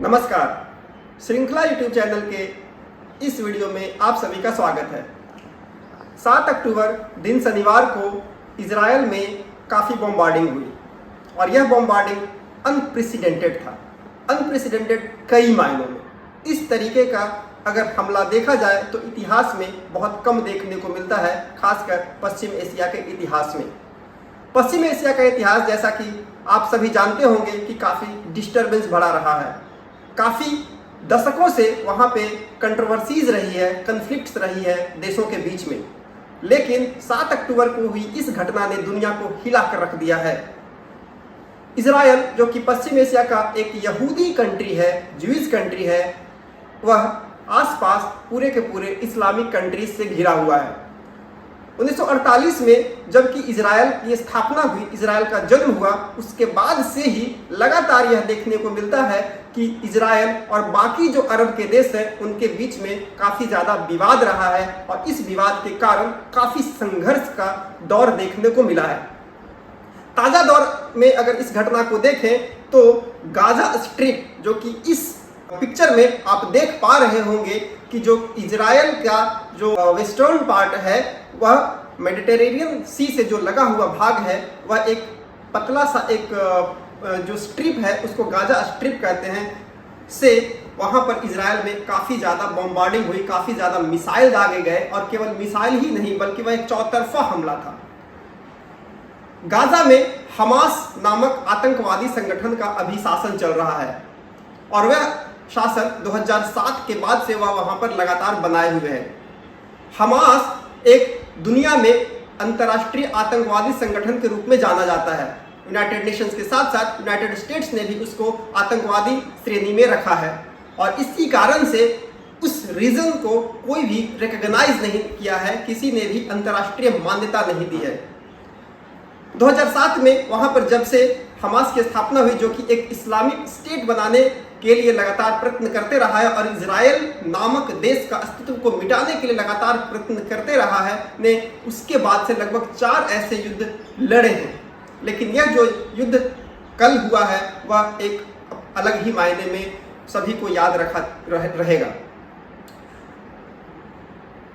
नमस्कार, श्रृंखला YouTube channel के इस वीडियो में आप सभी का स्वागत है। 7 अक्टूबर दिन शनिवार को इजराइल में काफ़ी बॉम्बार्डिंग हुई और यह बॉम्बार्डिंग अनप्रेसिडेंटेड था। अनप्रेसिडेंटेड कई मायनों में। इस तरीके का अगर हमला देखा जाए तो इतिहास में बहुत कम देखने को मिलता है, खासकर पश्चिम एशिया के इतिहास में। पश्चिम एशिया का इतिहास, जैसा कि आप सभी जानते होंगे, कि काफ़ी डिस्टर्बेंस बढ़ा रहा है। काफ़ी दशकों से वहाँ पे कंट्रोवर्सीज रही है, कन्फ्लिक्ट्स रही है देशों के बीच में। लेकिन 7 अक्टूबर को हुई इस घटना ने दुनिया को हिला कर रख दिया है। इजराइल, जो कि पश्चिम एशिया का एक यहूदी कंट्री है, ज्यूइश कंट्री है, वह आसपास पूरे के पूरे इस्लामिक कंट्रीज से घिरा हुआ है। 1948 में जबकि इजराइल की स्थापना हुई, इजराइल का जन्म हुआ, उसके बाद से ही लगातार यह देखने को मिलता है कि इजराइल और बाकी जो अरब के देश हैं उनके बीच में काफ़ी ज़्यादा विवाद रहा है और इस विवाद के कारण काफ़ी संघर्ष का दौर देखने को मिला है। ताज़ा दौर में अगर इस घटना को देखें तो गाजा स्ट्रिप, जो कि इस पिक्चर में आप देख पा रहे होंगे कि जो इजराइल का जो वेस्टर्न पार्ट है, वह मेडिटेरेनियन सी से जो लगा हुआ भाग है, वह एक पतला सा एक जो स्ट्रिप है, उसको गाजा स्ट्रिप कहते हैं, से वहाँ पर इजराइल में काफ़ी ज़्यादा बॉम्बार्डिंग हुई, काफ़ी ज़्यादा मिसाइल दागे गए और केवल मिसाइल ही नहीं बल्कि वह एक चौतरफा हमला था। गाजा में हमास नामक आतंकवादी संगठन का अभी शासन चल रहा है और वह शासन 2007 के बाद से वह वहाँ पर लगातार बनाए हुए हैं। हमास एक दुनिया में अंतर्राष्ट्रीय आतंकवादी संगठन के रूप में जाना जाता है। यूनाइटेड नेशंस के साथ साथ यूनाइटेड स्टेट्स ने भी उसको आतंकवादी श्रेणी में रखा है और इसी कारण से उस रीजन को कोई भी रिकॉग्नाइज नहीं किया है, किसी ने भी अंतर्राष्ट्रीय मान्यता नहीं दी है। 2007 में वहाँ पर जब से हमास की स्थापना हुई, जो कि एक इस्लामिक स्टेट बनाने के लिए लगातार प्रयत्न करते रहा है और इजराइल नामक देश का अस्तित्व को मिटाने के लिए लगातार प्रयत्न करते रहा है, ने उसके बाद से लगभग 4 ऐसे युद्ध लड़े हैं। लेकिन यह जो युद्ध कल हुआ है वह एक अलग ही मायने में सभी को याद रहेगा।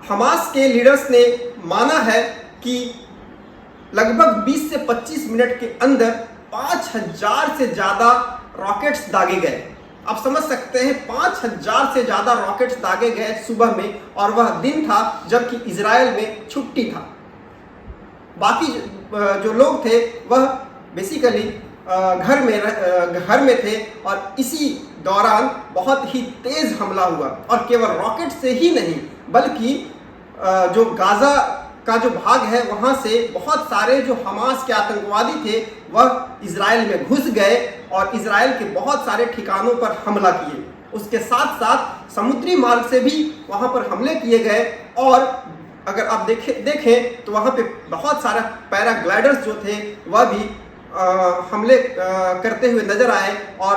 हमास के लीडर्स ने माना है कि लगभग 20 से 25 मिनट के अंदर 5000 से ज़्यादा रॉकेट्स दागे गए। आप समझ सकते हैं, 5000 से ज़्यादा रॉकेट्स दागे गए सुबह में, और वह दिन था जबकि इजराइल में छुट्टी था। बाकी जो लोग थे वह बेसिकली घर में थे और इसी दौरान बहुत ही तेज़ हमला हुआ और केवल रॉकेट से ही नहीं बल्कि जो गाजा का जो भाग है वहाँ से बहुत सारे जो हमास के आतंकवादी थे वह इजराइल में घुस गए और इजराइल के बहुत सारे ठिकानों पर हमला किए। उसके साथ साथ समुद्री मार्ग से भी वहाँ पर हमले किए गए और अगर आप देखें तो वहाँ पे बहुत सारे पैराग्लाइडर्स जो थे वह भी हमले करते हुए नजर आए और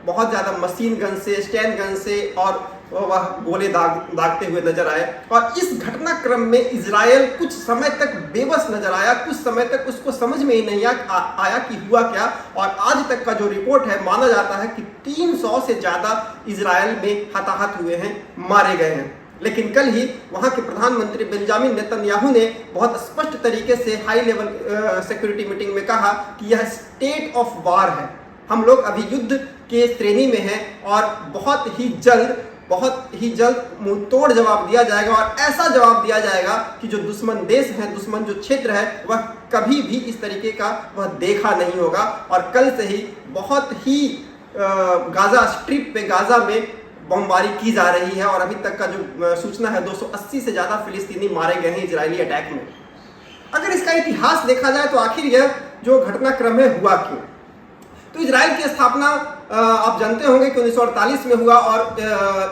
बहुत ज़्यादा मशीन गन से, स्टैन गन से और वह गोले दागते हुए नजर आए। और इस घटनाक्रम में इजराइल कुछ समय तक बेबस नजर आया, कुछ समय तक उसको समझ में ही नहीं आया कि हुआ क्या। और आज तक का जो रिपोर्ट है, माना जाता है कि 300 से ज़्यादा इजराइल में हताहत हुए हैं, मारे गए हैं। लेकिन कल ही वहाँ के प्रधानमंत्री बेंजामिन नेतन्याहू ने बहुत स्पष्ट तरीके से हाई लेवल सिक्योरिटी मीटिंग में कहा कि यह स्टेट ऑफ वार है, हम लोग अभी युद्ध के श्रेणी में हैं और बहुत ही जल्द मुंह तोड़ जवाब दिया जाएगा और ऐसा जवाब दिया जाएगा कि जो दुश्मन देश है, दुश्मन जो क्षेत्र है, वह कभी भी इस तरीके का वह देखा नहीं होगा। और कल से ही बहुत ही गाजा स्ट्रिप पे, गाजा में बमबारी की जा रही है और अभी तक का जो सूचना है 280 से ज़्यादा फिलिस्तीनी मारे गए हैं इजरायली अटैक में। अगर इसका इतिहास देखा जाए तो आखिर यह जो घटनाक्रम है हुआ क्यों? तो इजराइल की स्थापना आप जानते होंगे कि 1948 में हुआ और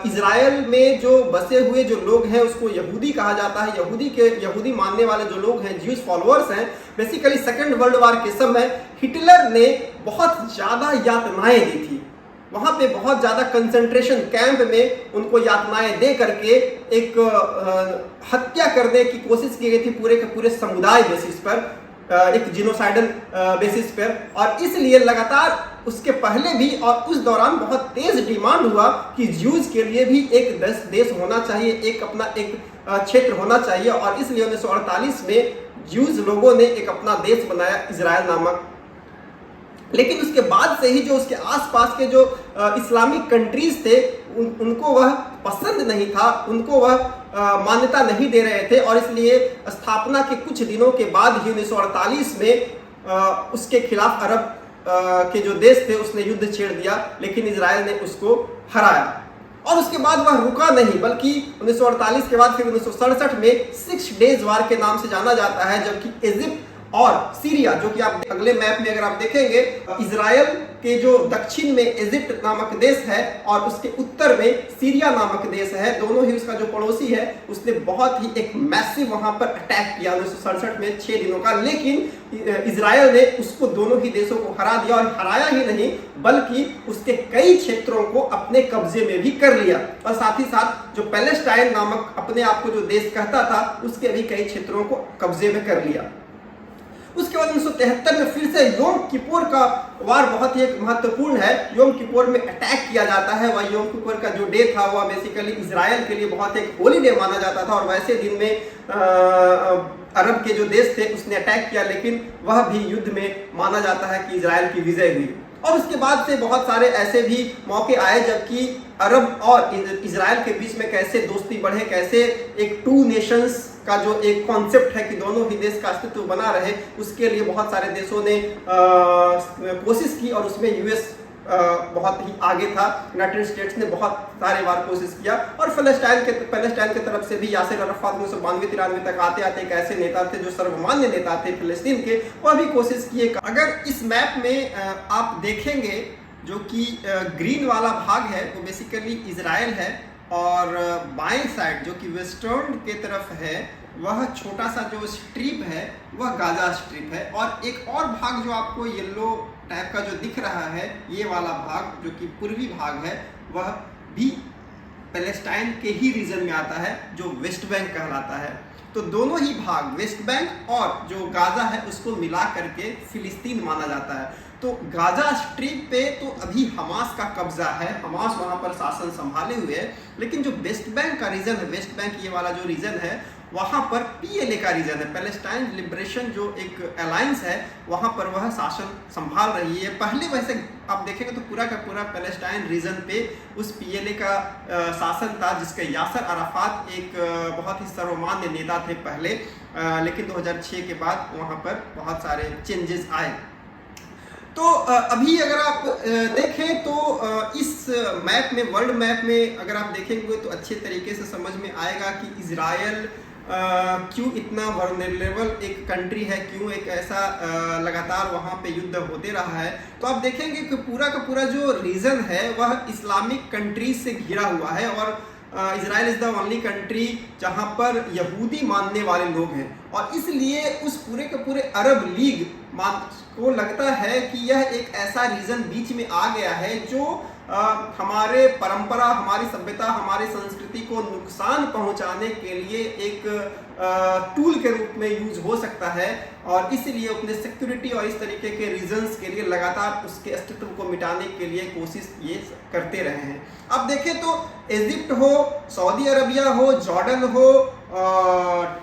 इजराइल में जो बसे हुए जो लोग हैं उसको यहूदी कहा जाता है। यहूदी मानने वाले जो लोग हैं, ज्यूज फॉलोअर्स हैं, बेसिकली सेकेंड वर्ल्ड वॉर के समय हिटलर ने बहुत ज़्यादा यातनाएं दी थी। वहाँ पे बहुत ज़्यादा कंसंट्रेशन कैंप में उनको यातनाएं दे करके एक हत्या करने की कोशिश की गई थी पूरे के पूरे समुदाय बेसिस पर, एक जिनोसाइडल बेसिस पर। और इसलिए लगातार उसके पहले भी और उस दौरान बहुत तेज डिमांड हुआ कि ज्यूज के लिए भी एक देश होना चाहिए, एक अपना एक क्षेत्र होना चाहिए, और इसलिए 1948 में ज्यूज लोगों ने एक अपना देश बनाया, इजराइल नामक। लेकिन उसके बाद से ही जो उसके आसपास के जो इस्लामिक कंट्रीज थे उनको वह पसंद नहीं था, उनको वह मान्यता नहीं दे रहे थे, और इसलिए स्थापना के कुछ दिनों के बाद ही 1948 में उसके खिलाफ अरब के जो देश थे उसने युद्ध छेड़ दिया, लेकिन इजराइल ने उसको हराया। और उसके बाद वह रुका नहीं, बल्कि 1948 के बाद फिर 1967 में 6 डेज वार के नाम से जाना जाता है, जबकि इजिप्ट और सीरिया, जो कि आप अगले मैप में अगर आप देखेंगे, इजराइल के जो दक्षिण में इजिप्ट नामक देश है और उसके उत्तर में सीरिया नामक देश है, दोनों ही उसका जो पड़ोसी है उसने बहुत ही एक मैसिव वहां पर अटैक किया 1967 में 6 दिनों का। लेकिन इजराइल ने उसको दोनों ही देशों को हरा दिया, और हराया ही नहीं बल्कि उसके कई क्षेत्रों को अपने कब्जे में भी कर लिया, और साथ ही साथ जो पैलेस्टाइन नामक अपने आप को जो देश कहता था उसके भी कई क्षेत्रों को कब्जे में कर लिया। उसके बाद 1973 में फिर से योम किपुर का वार बहुत ही एक महत्वपूर्ण है। योम किपुर में अटैक किया जाता है। वह योम किपुर का जो डे था वह बेसिकली इजराइल के लिए बहुत एक होलीडे माना जाता था, और वैसे दिन में अरब के जो देश थे उसने अटैक किया, लेकिन वह भी युद्ध में माना जाता है कि इजराइल की विजय हुई। और उसके बाद से बहुत सारे ऐसे भी मौके आए जबकि अरब और इजराइल के बीच में कैसे दोस्ती बढ़े, कैसे एक 2 नेशंस का जो एक कॉन्सेप्ट है कि दोनों ही देश का अस्तित्व बना रहे, उसके लिए बहुत सारे देशों ने कोशिश की, और उसमें यूएस बहुत ही आगे था। यूनाइटेड स्टेट्स ने बहुत सारे बार कोशिश किया, और पैलेस्टाइन की तरफ से भी यासिर अराफात 1992-93 तक आते आते एक ऐसे नेता थे जो सर्वमान्य नेता थे फिलिस्तीन के, वह भी कोशिश किए। अगर इस मैप में आप देखेंगे जो कि ग्रीन वाला भाग है वो बेसिकली इजराइल है, और बाएं साइड जो कि वेस्टर्न के तरफ है वह छोटा सा जो स्ट्रिप है वह गाजा स्ट्रिप है, और एक और भाग जो आपको येलो टाइप का जो दिख रहा है ये वाला भाग जो कि पूर्वी भाग है वह भी पैलेस्टाइन के ही रीजन में आता है जो वेस्ट बैंक कहलाता है। तो दोनों ही भाग वेस्ट बैंक और जो गाजा है उसको मिला करके फिलिस्तीन माना जाता है। तो गाजा स्ट्रिप पे तो अभी हमास का कब्जा है, हमास वहां पर शासन संभाले हुए है, लेकिन जो वेस्ट बैंक का रीजन है, वेस्ट बैंक ये वाला जो रीजन है वहां पर पीएलए का रीजन है, पैलेस्टाइन लिबरेशन जो एक अलायंस है वहां पर वह शासन संभाल रही है। पहले वैसे आप देखेंगे तो पूरा का पूरा पैलेस्टाइन रीजन पे उस पीएलए का शासन था, जिसके यासिर अराफात एक बहुत ही सर्वमान्य नेता थे पहले, लेकिन 2006 के बाद वहां पर बहुत सारे चेंजेस आए। तो अभी अगर आप देखें तो इस मैप में, वर्ल्ड मैप में अगर आप देखेंगे तो अच्छे तरीके से समझ में आएगा कि इजराइल क्यों इतना वल्नरेबल एक कंट्री है, क्यों एक ऐसा लगातार वहाँ पे युद्ध होते रहा है। तो आप देखेंगे कि पूरा का पूरा जो रीजन है वह इस्लामिक कंट्रीज से घिरा हुआ है, और Israel is the only country जहाँ पर यहूदी मानने वाले लोग हैं, और इसलिए उस पूरे के पूरे अरब लीग को लगता है कि यह एक ऐसा रीजन बीच में आ गया है जो हमारे परंपरा, हमारी सभ्यता, हमारी संस्कृति को नुकसान पहुंचाने के लिए एक टूल के रूप में यूज हो सकता है, और इसलिए अपने सिक्योरिटी और इस तरीके के रीजंस के लिए लगातार उसके अस्तित्व को मिटाने के लिए कोशिश ये करते रहे हैं। अब देखें तो इजिप्ट हो, सऊदी अरबिया हो, जॉर्डन हो,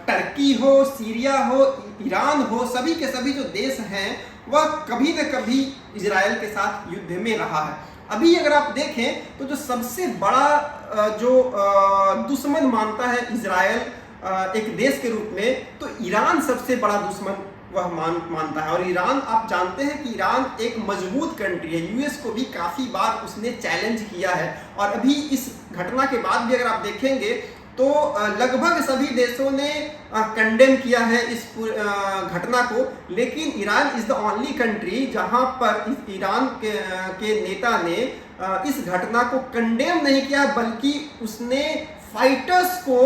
टर्की हो, सीरिया हो, ईरान हो, सभी के सभी जो देश हैं वह कभी न कभी इजराइल के साथ युद्ध में रहा है। अभी अगर आप देखें तो जो सबसे बड़ा जो दुश्मन मानता है इजराइल एक देश के रूप में, तो ईरान सबसे बड़ा दुश्मन वह मानता है। और ईरान, आप जानते हैं कि ईरान एक मजबूत कंट्री है, यूएस को भी काफ़ी बार उसने चैलेंज किया है, और अभी इस घटना के बाद भी अगर आप देखेंगे तो लगभग सभी देशों ने कंडेम किया है इस घटना को, लेकिन Iran is the only country जहां पर ईरान के नेता ने इस घटना को कंडेम नहीं किया, बल्कि उसने फाइटर्स को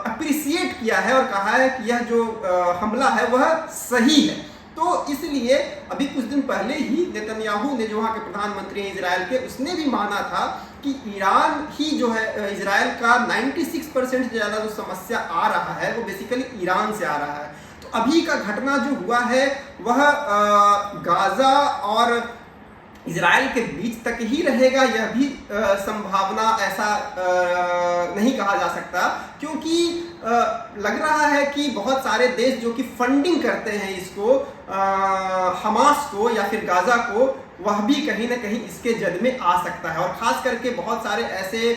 अप्रिसिएट किया है और कहा है कि यह जो हमला है वह सही है। तो इसलिए अभी कुछ दिन पहले ही नेतन्याहू ने, जो वहाँ के प्रधानमंत्री हैं इजराइल के, उसने भी माना था कि ईरान ही जो है इजराइल का 96% से ज़्यादा जो समस्या आ रहा है वो बेसिकली ईरान से आ रहा है। तो अभी का घटना जो हुआ है वह गाजा और इजराइल के बीच तक ही रहेगा, यह भी संभावना ऐसा नहीं कहा जा सकता, क्योंकि लग रहा है कि बहुत सारे देश जो कि फंडिंग करते हैं इसको, हमास को या फिर गाजा को, वह भी कहीं ना कहीं इसके जद में आ सकता है। और खास करके बहुत सारे ऐसे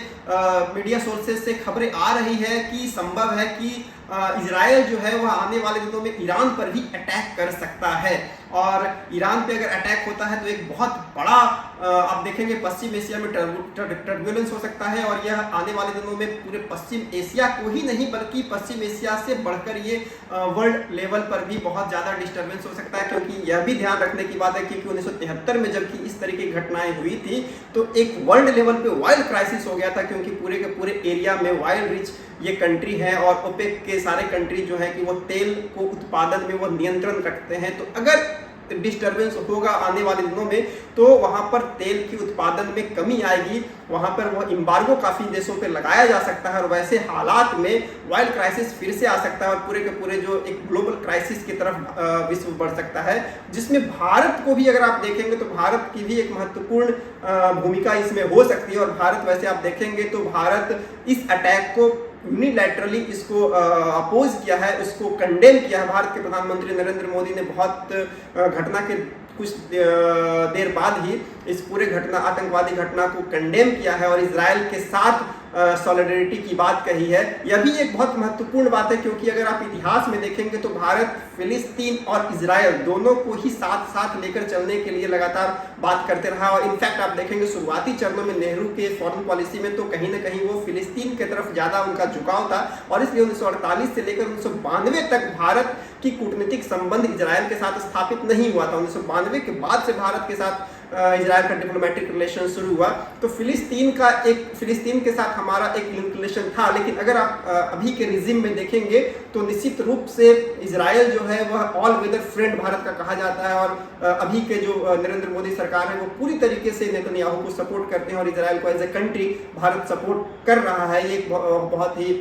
मीडिया सोर्सेज से खबरें आ रही है कि संभव है कि इजराइल जो है वह आने वाले दिनों में ईरान पर भी अटैक कर सकता है। और ईरान पे अगर अटैक होता है तो एक बहुत बड़ा आप देखेंगे पश्चिम एशिया में टर्बुलेंस हो सकता है, और यह आने वाले दिनों में पूरे पश्चिम एशिया को ही नहीं बल्कि पश्चिम एशिया से बढ़कर ये वर्ल्ड लेवल पर भी बहुत ज़्यादा डिस्टर्बेंस हो सकता है। क्योंकि यह भी ध्यान रखने की बात है कि 1973 में जबकि इस तरह की घटनाएं हुई थी तो एक वर्ल्ड लेवल पे ऑयल क्राइसिस हो गया था, क्योंकि पूरे के पूरे एरिया में ऑयल रिच ये कंट्री है और ओपेक के सारे कंट्री जो है कि वो तेल को उत्पादन में वो नियंत्रण रखते हैं। तो अगर डिस्टर्बेंस होगा आने वाले दिनों में तो वहां पर तेल की उत्पादन में कमी आएगी, वहां पर वो एम्बार्गो काफी देशों पे लगाया जा सकता है, और वैसे हालात में ऑयल क्राइसिस फिर से आ सकता है और पूरे के पूरे जो एक ग्लोबल क्राइसिस की तरफ विश्व बढ़ सकता है, जिसमें भारत को भी अगर आप देखेंगे तो भारत की भी एक महत्वपूर्ण भूमिका इसमें हो सकती है। और भारत वैसे आप देखेंगे तो भारत इस अटैक को यूनिलैटरली इसको अपोज किया है, उसको कंडेम किया है। भारत के प्रधानमंत्री नरेंद्र मोदी ने बहुत घटना के कुछ देर बाद ही इस पूरे आतंकवादी घटना को कंडेम किया है और इजराइल के साथ सॉलिडरिटी की बात कही है। यह भी एक बहुत महत्वपूर्ण बात है, क्योंकि अगर आप इतिहास में देखेंगे तो भारत फिलिस्तीन और इजराइल दोनों को ही साथ साथ लेकर चलने के लिए लगातार बात करते रहा। और इनफैक्ट आप देखेंगे शुरुआती चरणों में नेहरू के फॉरेन पॉलिसी में तो कहीं ना कहीं वो फिलिस्तीन की तरफ ज्यादा उनका झुकाव था, और इसलिए 1948 से लेकर 1992 तक भारत की कूटनीतिक संबंध इजराइल के साथ स्थापित नहीं हुआ था। 1992 के बाद से भारत के साथ इजराइल का डिप्लोमेटिक रिलेशन शुरू हुआ। तो फिलिस्तीन के साथ हमारा एक रिलेशन था, लेकिन अगर आप अभी के रिजिम में देखेंगे तो निश्चित रूप से इजराइल जो है वह ऑल वेदर फ्रेंड भारत का कहा जाता है। और अभी के जो नरेंद्र मोदी सरकार है वो पूरी तरीके से नेतन्याहू को सपोर्ट करते हैं और इजराइल को as a country Bharat support कर रहा है। ये एक बहुत ही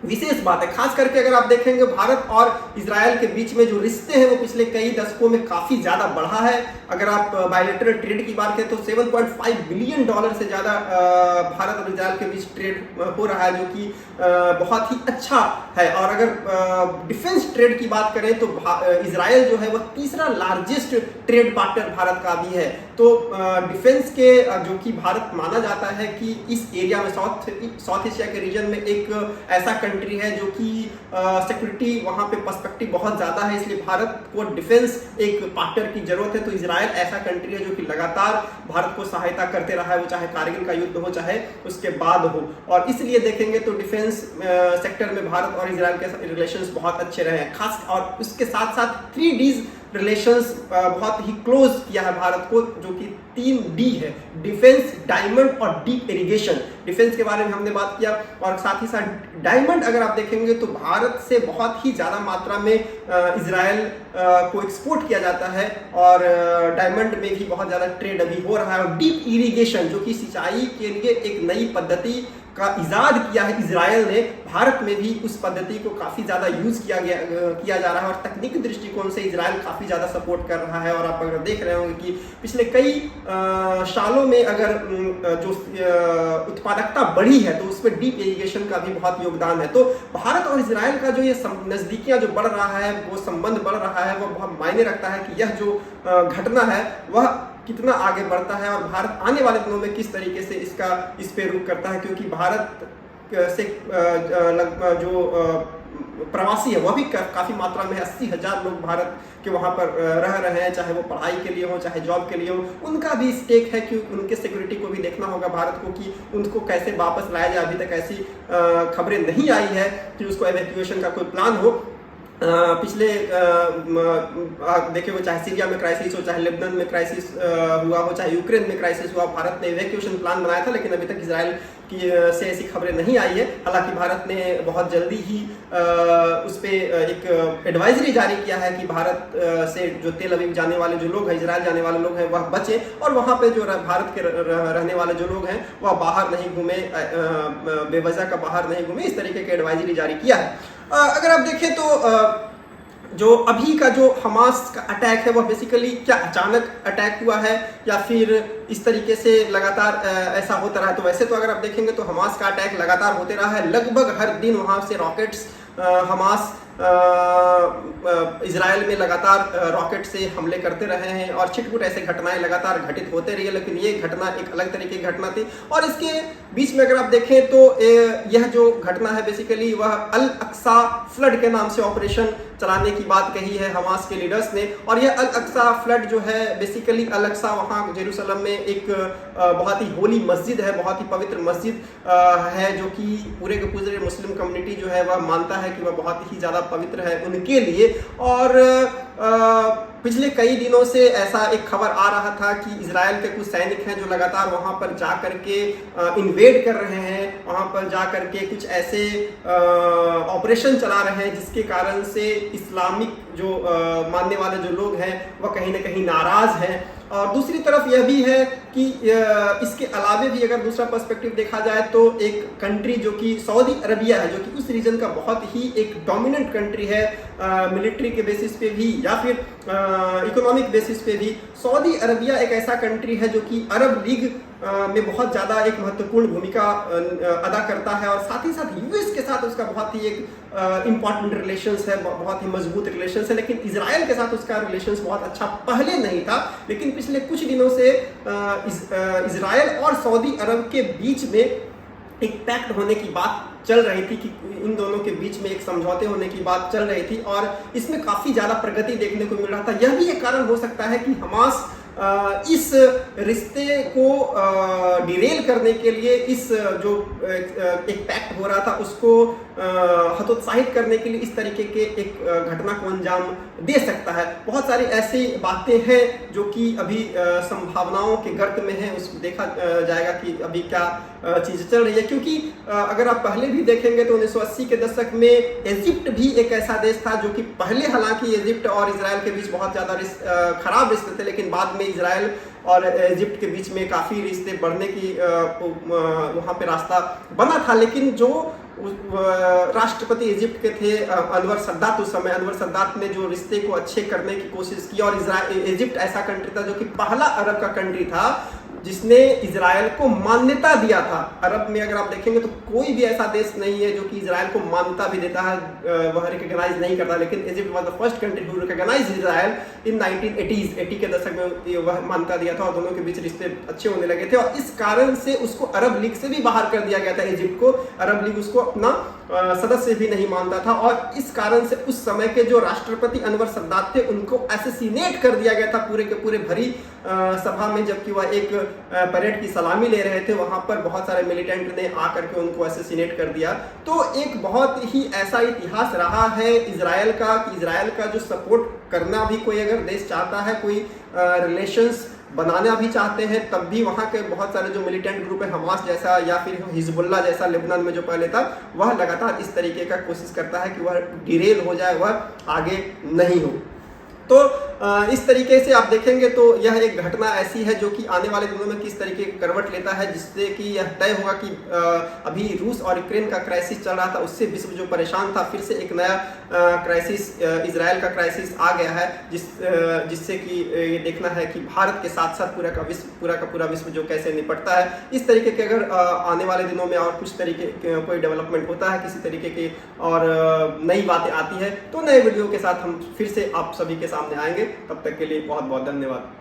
विशेष बात है। खास करके अगर आप देखेंगे भारत और इजराइल के बीच में जो रिश्ते हैं वो पिछले कई दशकों में काफी ज्यादा बढ़ा है। अगर आप बायलैटरल ट्रेड की बात करें तो $7.5 बिलियन से ज्यादा भारत और इजराइल के बीच ट्रेड हो रहा है, जो कि बहुत ही अच्छा है। और अगर डिफेंस ट्रेड की बात करें तो इजराइल जो है वह तीसरा लार्जेस्ट ट्रेड पार्टनर भारत का भी है। तो डिफेंस के जो कि भारत माना जाता है कि इस एरिया में साउथ एशिया के रीजन में एक ऐसा कंट्री है जो कि सिक्योरिटी वहां पे पर्सपेक्टिव बहुत ज्यादा है, इसलिए भारत को डिफेंस एक पार्टनर की जरूरत है। तो इजराइल ऐसा कंट्री है जो कि लगातार भारत को सहायता करते रहा है, वो चाहे कारगिल का युद्ध हो चाहे उसके बाद हो। और इसलिए देखेंगे तो डिफेंस सेक्टर में भारत और इजराइल के रिलेशंस बहुत अच्छे रहे हैं। खास और उसके साथ साथ 3Ds रिलेशंस बहुत ही क्लोज किया है भारत को, जो कि 3D है, डिफेंस, डायमंड और डीप इरिगेशन। डिफेंस के बारे में हमने बात किया, और साथ ही साथ डायमंड अगर आप देखेंगे तो भारत से बहुत ही ज़्यादा मात्रा में इजराइल को एक्सपोर्ट किया जाता है, और डायमंड में भी बहुत ज़्यादा ट्रेड अभी हो रहा है। और डीप इरिगेशन जो कि सिंचाई के लिए एक नई पद्धति का इजाद किया है इजराइल ने, भारत में भी उस पद्धति को काफ़ी ज़्यादा यूज़ किया जा रहा है, और तकनीकी दृष्टिकोण से इजराइल काफ़ी ज़्यादा सपोर्ट कर रहा है। और आप अगर देख रहे होंगे कि पिछले कई सालों में अगर जो उत्पादकता बढ़ी है तो उसमें डीप इरिगेशन का भी बहुत योगदान है। तो भारत और इजराइल का जो ये नज़दीकियाँ जो बढ़ रहा है, वो संबंध बढ़ रहा है, वो बहुत मायने रखता है कि यह जो घटना है वह कितना आगे बढ़ता है और भारत आने वाले दिनों में किस तरीके से इस पे रुख करता है। क्योंकि भारत से जो प्रवासी है वह भी काफ़ी मात्रा में है। 80,000 लोग भारत के वहाँ पर रह रहे हैं, चाहे वो पढ़ाई के लिए हो चाहे जॉब के लिए हो। उनका भी स्टेक है कि उनके सिक्योरिटी को भी देखना होगा भारत को कि उनको कैसे वापस लाया जाए। अभी तक ऐसी खबरें नहीं आई है कि उसको एवैक्यूएशन का कोई प्लान हो। पिछले देखे वो चाहे सीरिया में क्राइसिस हो, चाहे लेबनान में क्राइसिस हुआ हो, चाहे यूक्रेन में क्राइसिस हुआ, भारत ने इवैक्यूएशन प्लान बनाया था, लेकिन अभी तक इजराइल की से ऐसी खबरें नहीं आई है। हालांकि भारत ने बहुत जल्दी ही उस पर एक एडवाइजरी जारी किया है कि भारत से जो तेल अवीव जाने वाले जो लोग हैं, इजराइल जाने वाले लोग हैं, वह बचें, और वहाँ पे जो भारत के रहने वाले जो लोग हैं वह बाहर नहीं घूमे, बेवजह का बाहर नहीं घूमे, इस तरीके की एडवाइजरी जारी किया है। अगर आप देखें तो जो अभी का जो हमास का अटैक है वह बेसिकली क्या अचानक अटैक हुआ है या फिर इस तरीके से लगातार ऐसा होता रहा है? तो वैसे तो अगर आप देखेंगे तो हमास का अटैक लगातार होते रहा है, लगभग हर दिन वहां से रॉकेट्स हमास इजराइल में लगातार रॉकेट से हमले करते रहे हैं और छिटपुट ऐसे घटनाएं लगातार घटित होते रही है, लेकिन ये घटना एक अलग तरीके की घटना थी। और इसके बीच में अगर आप देखें तो यह जो घटना है बेसिकली वह अल अक्सा फ्लड के नाम से ऑपरेशन चलाने की बात कही है हमास के लीडर्स ने। और यह अल अक्सा फ्लड जो है बेसिकली अल अक्सा वहाँ जेरूसलम में एक बहुत ही होली मस्जिद है, बहुत ही पवित्र मस्जिद है, जो कि पूरे के पूरे मुस्लिम कम्युनिटी जो है वह मानता है कि वह बहुत ही ज़्यादा पवित्र है उनके लिए। और पिछले कई दिनों से ऐसा एक खबर आ रहा था कि इजराइल के कुछ सैनिक हैं जो लगातार वहां पर जा करके इन्वेड कर रहे हैं, वहां पर जा करके कुछ ऐसे ऑपरेशन चला रहे हैं जिसके कारण से इस्लामिक जो मानने वाले जो लोग हैं वह कहीं ना कहीं नाराज हैं। और दूसरी तरफ यह भी है कि इसके अलावे भी अगर दूसरा पर्सपेक्टिव देखा जाए तो एक कंट्री जो कि सऊदी अरबिया है, जो कि उस रीजन का बहुत ही एक डोमिनेंट कंट्री है मिलिट्री के बेसिस पे भी या फिर इकोनॉमिक बेसिस पे भी। सऊदी अरबिया एक ऐसा कंट्री है जो कि अरब लीग में बहुत ज़्यादा एक महत्वपूर्ण भूमिका अदा करता है और साथ ही साथ यूएस के साथ उसका बहुत ही एक इम्पॉर्टेंट रिलेशंस है, बहुत ही मजबूत रिलेशंस है। लेकिन इजराइल के साथ उसका रिलेशंस बहुत अच्छा पहले नहीं था, लेकिन पिछले कुछ दिनों से इजराइल और सऊदी अरब के बीच में एक पैक्ट होने की बात चल रही थी कि इन दोनों के बीच में एक समझौते होने की बात चल रही थी और इसमें काफ़ी ज़्यादा प्रगति देखने को मिल रहा था। यह भी एक कारण हो सकता है कि हमास इस रिश्ते को डिरेल करने के लिए इस जो एक पैक्ट हो रहा था उसको हतोत्साहित करने के लिए इस तरीके के एक घटना को अंजाम दे सकता है। बहुत सारी ऐसी बातें हैं जो कि अभी संभावनाओं के गर्त में है, उसको देखा जाएगा कि अभी क्या चीज़ें चल रही है। क्योंकि अगर आप पहले भी देखेंगे तो 1980 के दशक में इजिप्ट भी एक ऐसा देश था जो कि पहले हालांकि इजिप्ट और इजराइल के बीच बहुत ज़्यादा खराब रिश्ते थे, लेकिन बाद में इजराइल और इजिप्ट के बीच में काफ़ी रिश्ते बढ़ने की वहाँ पे रास्ता बना था। लेकिन जो राष्ट्रपति इजिप्ट के थे अनवर सद्दात, उस समय अनवर सद्दात ने जो रिश्ते को अच्छे करने की कोशिश की और इजिप्ट ऐसा कंट्री था जो कि पहला अरब का कंट्री था जिसने इजराइल को मान्यता दिया था। अरब में अगर आप देखेंगे तो कोई भी ऐसा देश नहीं है जो कि इजराइल को मान्यता भी देता है, वह रिकॉग्नाइज नहीं करता, लेकिन Egypt was the first country who recognise Israel in 1980s 80 के दशक में वह मान्यता दिया था और दोनों के बीच रिश्ते अच्छे होने लगे थे। और इस कारण से उसको अरब लीग से भी बाहर कर दिया गया था। इजिप्ट को अरब लीग उसको अपना सदस्य भी नहीं मानता था और इस कारण से उस समय के जो राष्ट्रपति अनवर सद्दात थे उनको असैसिनेट कर दिया गया था पूरे के पूरे भरी सभा में, जबकि वह एक परेड की सलामी ले रहे थे। वहां पर बहुत सारे मिलिटेंट ने आकर के उनको असैसिनेट कर दिया। तो एक बहुत ही ऐसा इतिहास रहा है इजराइल का कि इजराइल का जो सपोर्ट करना भी कोई अगर देश चाहता है, कोई रिलेशंस बनाना भी चाहते हैं, तब भी वहाँ के बहुत सारे जो मिलिटेंट ग्रुप है हमास जैसा या फिर हिजबुल्ला जैसा लेबनान में जो पहले था, वह लगातार इस तरीके का कोशिश करता है कि वह डिरेल हो जाए, वह आगे नहीं हो। तो इस तरीके से आप देखेंगे तो यह एक घटना ऐसी है जो कि आने वाले दिनों में किस तरीके की करवट लेता है, जिससे कि यह तय होगा कि अभी रूस और यूक्रेन का क्राइसिस चल रहा था, उससे विश्व जो परेशान था, फिर से एक नया क्राइसिस इजराइल का क्राइसिस आ गया है, जिससे कि ये देखना है कि भारत के साथ साथ पूरा का पूरा विश्व जो कैसे निपटता है। इस तरीके के अगर आने वाले दिनों में और कुछ तरीके कोई डेवलपमेंट होता है, किसी तरीके की और नई बातें आती है, तो नए वीडियो के साथ हम फिर से आप सभी के सामने आएंगे। तब तक के लिए बहुत बहुत धन्यवाद।